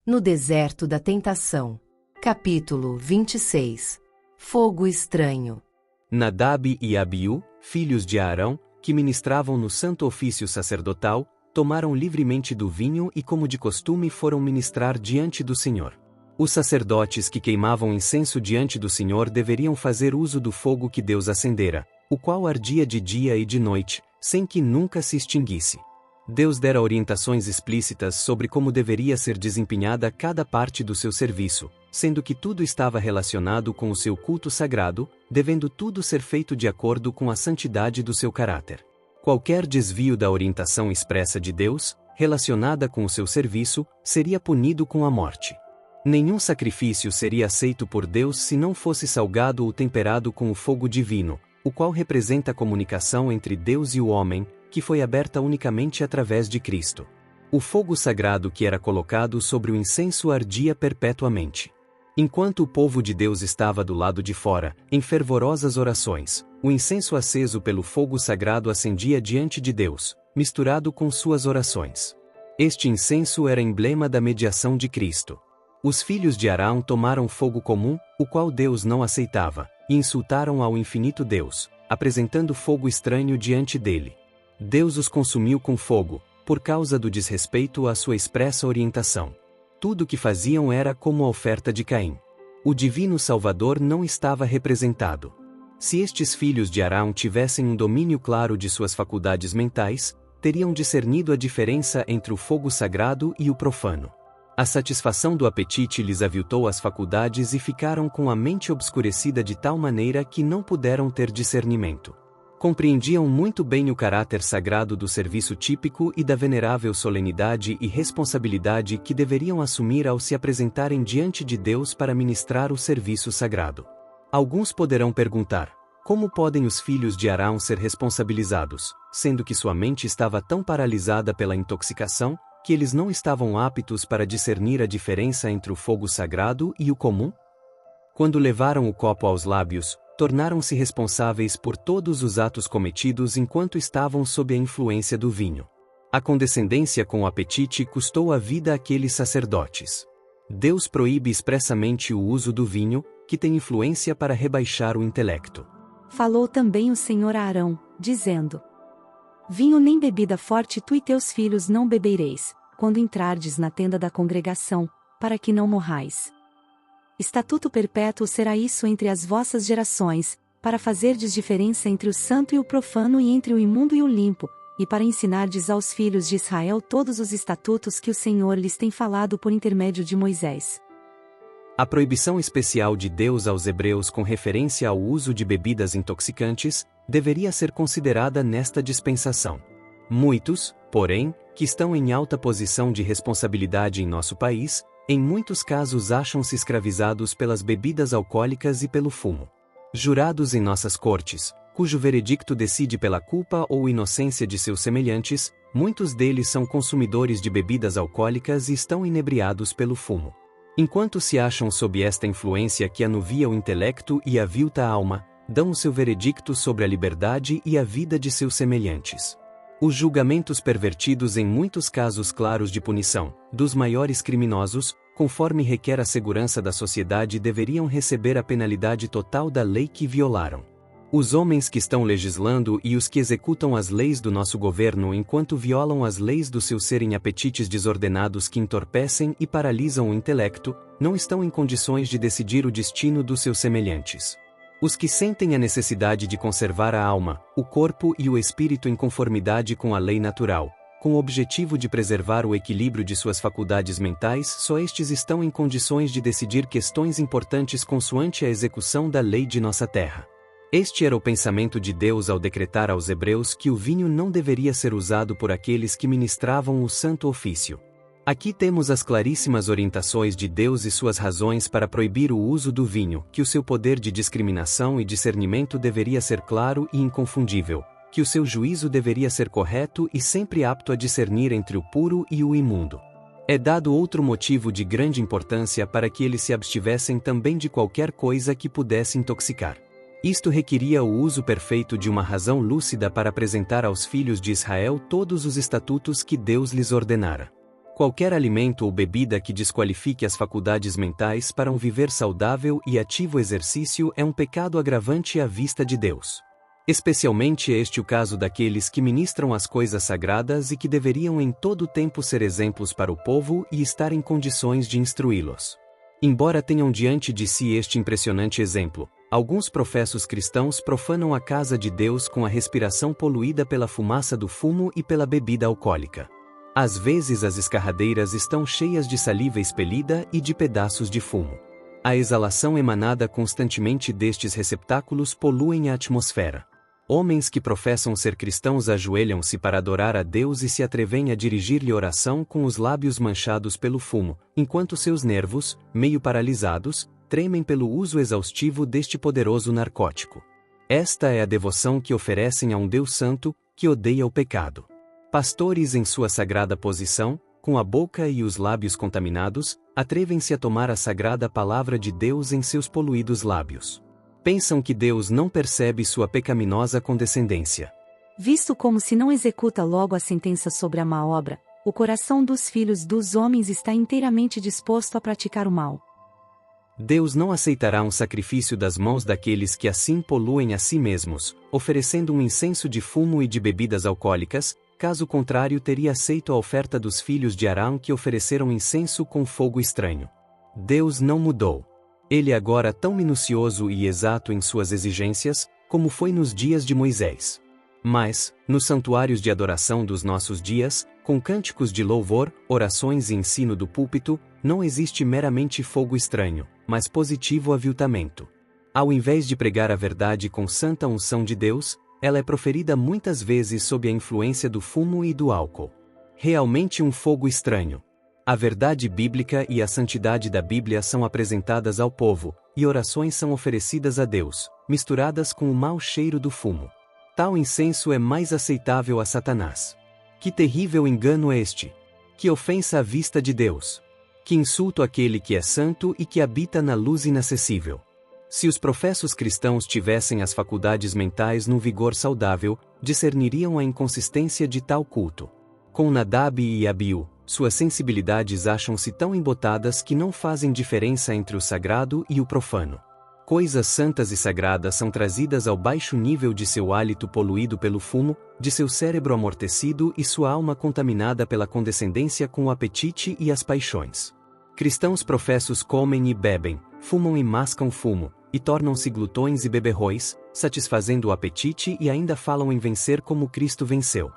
No deserto da tentação. Capítulo 26. Fogo estranho. Nadab e Abiú, filhos de Arão, que ministravam no santo ofício sacerdotal, tomaram livremente do vinho e, como de costume, foram ministrar diante do Senhor. Os sacerdotes que queimavam incenso diante do Senhor deveriam fazer uso do fogo que Deus acendera, o qual ardia de dia e de noite, sem que nunca se extinguisse. Deus dera orientações explícitas sobre como deveria ser desempenhada cada parte do seu serviço, sendo que tudo estava relacionado com o seu culto sagrado, devendo tudo ser feito de acordo com a santidade do seu caráter. Qualquer desvio da orientação expressa de Deus, relacionada com o seu serviço, seria punido com a morte. Nenhum sacrifício seria aceito por Deus se não fosse salgado ou temperado com o fogo divino, o qual representa a comunicação entre Deus e o homem, que foi aberta unicamente através de Cristo. O fogo sagrado que era colocado sobre o incenso ardia perpetuamente. Enquanto o povo de Deus estava do lado de fora, em fervorosas orações, o incenso aceso pelo fogo sagrado acendia diante de Deus, misturado com suas orações. Este incenso era emblema da mediação de Cristo. Os filhos de Arão tomaram fogo comum, o qual Deus não aceitava, e insultaram ao infinito Deus, apresentando fogo estranho diante dele. Deus os consumiu com fogo, por causa do desrespeito à sua expressa orientação. Tudo o que faziam era como a oferta de Caim. O divino Salvador não estava representado. Se estes filhos de Arão tivessem um domínio claro de suas faculdades mentais, teriam discernido a diferença entre o fogo sagrado e o profano. A satisfação do apetite lhes aviltou as faculdades e ficaram com a mente obscurecida de tal maneira que não puderam ter discernimento. Compreendiam muito bem o caráter sagrado do serviço típico e da venerável solenidade e responsabilidade que deveriam assumir ao se apresentarem diante de Deus para ministrar o serviço sagrado. Alguns poderão perguntar: como podem os filhos de Arão ser responsabilizados, sendo que sua mente estava tão paralisada pela intoxicação, que eles não estavam aptos para discernir a diferença entre o fogo sagrado e o comum? Quando levaram o copo aos lábios, tornaram-se responsáveis por todos os atos cometidos enquanto estavam sob a influência do vinho. A condescendência com o apetite custou a vida àqueles sacerdotes. Deus proíbe expressamente o uso do vinho, que tem influência para rebaixar o intelecto. Falou também o Senhor a Arão, dizendo: vinho nem bebida forte tu e teus filhos não bebereis, quando entrardes na tenda da congregação, para que não morrais. Estatuto perpétuo será isso entre as vossas gerações, para fazerdes diferença entre o santo e o profano e entre o imundo e o limpo, e para ensinardes aos filhos de Israel todos os estatutos que o Senhor lhes tem falado por intermédio de Moisés. A proibição especial de Deus aos hebreus com referência ao uso de bebidas intoxicantes, deveria ser considerada nesta dispensação. Muitos, porém, que estão em alta posição de responsabilidade em nosso país, em muitos casos acham-se escravizados pelas bebidas alcoólicas e pelo fumo. Jurados em nossas cortes, cujo veredicto decide pela culpa ou inocência de seus semelhantes, muitos deles são consumidores de bebidas alcoólicas e estão inebriados pelo fumo. Enquanto se acham sob esta influência que anuvia o intelecto e avilta a alma, dão o seu veredicto sobre a liberdade e a vida de seus semelhantes. Os julgamentos pervertidos em muitos casos claros de punição, dos maiores criminosos, conforme requer a segurança da sociedade, deveriam receber a penalidade total da lei que violaram. Os homens que estão legislando e os que executam as leis do nosso governo enquanto violam as leis do seu ser em apetites desordenados que entorpecem e paralisam o intelecto, não estão em condições de decidir o destino dos seus semelhantes. Os que sentem a necessidade de conservar a alma, o corpo e o espírito em conformidade com a lei natural, com o objetivo de preservar o equilíbrio de suas faculdades mentais, só estes estão em condições de decidir questões importantes consoante a execução da lei de nossa terra. Este era o pensamento de Deus ao decretar aos hebreus que o vinho não deveria ser usado por aqueles que ministravam o santo ofício. Aqui temos as claríssimas orientações de Deus e suas razões para proibir o uso do vinho, que o seu poder de discriminação e discernimento deveria ser claro e inconfundível, que o seu juízo deveria ser correto e sempre apto a discernir entre o puro e o imundo. É dado outro motivo de grande importância para que eles se abstivessem também de qualquer coisa que pudesse intoxicar. Isto requeria o uso perfeito de uma razão lúcida para apresentar aos filhos de Israel todos os estatutos que Deus lhes ordenara. Qualquer alimento ou bebida que desqualifique as faculdades mentais para um viver saudável e ativo exercício é um pecado agravante à vista de Deus. Especialmente é este o caso daqueles que ministram as coisas sagradas e que deveriam em todo o tempo ser exemplos para o povo e estar em condições de instruí-los. Embora tenham diante de si este impressionante exemplo, alguns professos cristãos profanam a casa de Deus com a respiração poluída pela fumaça do fumo e pela bebida alcoólica. Às vezes as escarradeiras estão cheias de saliva expelida e de pedaços de fumo. A exalação emanada constantemente destes receptáculos poluem a atmosfera. Homens que professam ser cristãos ajoelham-se para adorar a Deus e se atrevem a dirigir-lhe oração com os lábios manchados pelo fumo, enquanto seus nervos, meio paralisados, tremem pelo uso exaustivo deste poderoso narcótico. Esta é a devoção que oferecem a um Deus santo, que odeia o pecado. Pastores em sua sagrada posição, com a boca e os lábios contaminados, atrevem-se a tomar a sagrada palavra de Deus em seus poluídos lábios. Pensam que Deus não percebe sua pecaminosa condescendência. Visto como se não executa logo a sentença sobre a má obra, o coração dos filhos dos homens está inteiramente disposto a praticar o mal. Deus não aceitará um sacrifício das mãos daqueles que assim poluem a si mesmos, oferecendo um incenso de fumo e de bebidas alcoólicas, caso contrário teria aceito a oferta dos filhos de Arão que ofereceram incenso com fogo estranho. Deus não mudou. Ele é agora tão minucioso e exato em suas exigências, como foi nos dias de Moisés. Mas, nos santuários de adoração dos nossos dias, com cânticos de louvor, orações e ensino do púlpito, não existe meramente fogo estranho, mas positivo aviltamento. Ao invés de pregar a verdade com santa unção de Deus, ela é proferida muitas vezes sob a influência do fumo e do álcool. Realmente um fogo estranho. A verdade bíblica e a santidade da Bíblia são apresentadas ao povo, e orações são oferecidas a Deus, misturadas com o mau cheiro do fumo. Tal incenso é mais aceitável a Satanás. Que terrível engano é este! Que ofensa à vista de Deus! Que insulto àquele que é santo e que habita na luz inacessível! Se os professos cristãos tivessem as faculdades mentais num vigor saudável, discerniriam a inconsistência de tal culto. Com Nadab e Abiú, suas sensibilidades acham-se tão embotadas que não fazem diferença entre o sagrado e o profano. Coisas santas e sagradas são trazidas ao baixo nível de seu hálito poluído pelo fumo, de seu cérebro amortecido e sua alma contaminada pela condescendência com o apetite e as paixões. Cristãos professos comem e bebem, fumam e mascam fumo, e tornam-se glutões e beberrões, satisfazendo o apetite e ainda falam em vencer como Cristo venceu.